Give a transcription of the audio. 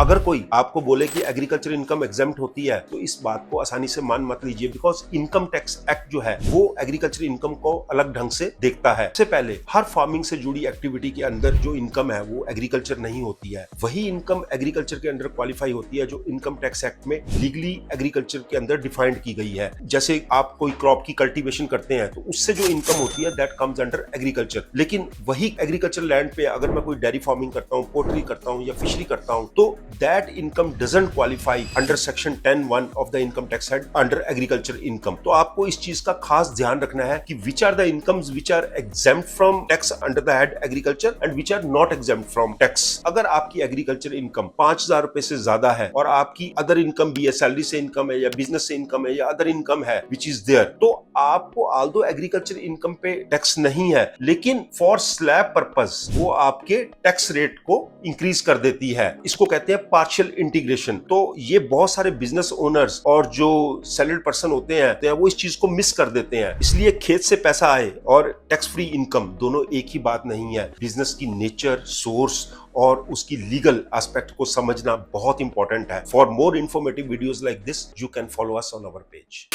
अगर कोई आपको बोले कि एग्रीकल्चर इनकम एग्जेम्प्ट होती है तो इस बात को आसानी से मान मत लीजिए, बिकॉज इनकम टैक्स एक्ट जो है वो एग्रीकल्चर इनकम को अलग ढंग से देखता है। सबसे पहले हर फार्मिंग से जुड़ी एक्टिविटी के अंदर जो इनकम है वो एग्रीकल्चर नहीं होती है, वही इनकम एग्रीकल्चर के अंदर क्वालिफाई होती है जो इनकम टैक्स एक्ट में लीगली एग्रीकल्चर के अंदर डिफाइंड की गई है। जैसे आप कोई क्रॉप की कल्टीवेशन करते हैं तो उससे जो इनकम होती है दैट कम्स अंडर एग्रीकल्चर। लेकिन वही एग्रीकल्चर लैंड पे अगर मैं कोई डेयरी फार्मिंग करता हूँ, पोल्ट्री करता हूँ या फिशरी करता हूँ तो that income doesn't qualify under section 10(1) of the income tax act under agriculture income. तो आपको इस चीज का खास ध्यान रखना है कि which are the incomes which are exempt from tax under the head agriculture and which are not exempt from tax. अगर आपकी एग्रीकल्चर इनकम 5,000 रुपए से ज्यादा है और आपकी अदर इनकम भी है, सैलरी से इनकम है या बिजनेस से इनकम है या अदर इनकम है विच इज देयर, तो आपको आल्दो एग्रीकल्चर इनकम पे टैक्स नहीं है, लेकिन फॉर स्लैब पर्पस वो आपके टैक्स रेट को इंक्रीज कर देती है। इसको कहते हैं पार्शियल इंटीग्रेशन। तो ये बहुत सारे बिजनेस ओनर्स और जो सैलरीड पर्सन होते हैं वो इस चीज को मिस कर देते हैं। इसलिए खेत से पैसा आए और टैक्स फ्री इनकम दोनों एक ही बात नहीं है। बिजनेस की नेचर, सोर्स और उसकी लीगल एस्पेक्ट को समझना बहुत इंपॉर्टेंट है। For more informative videos like this you can follow us on our page.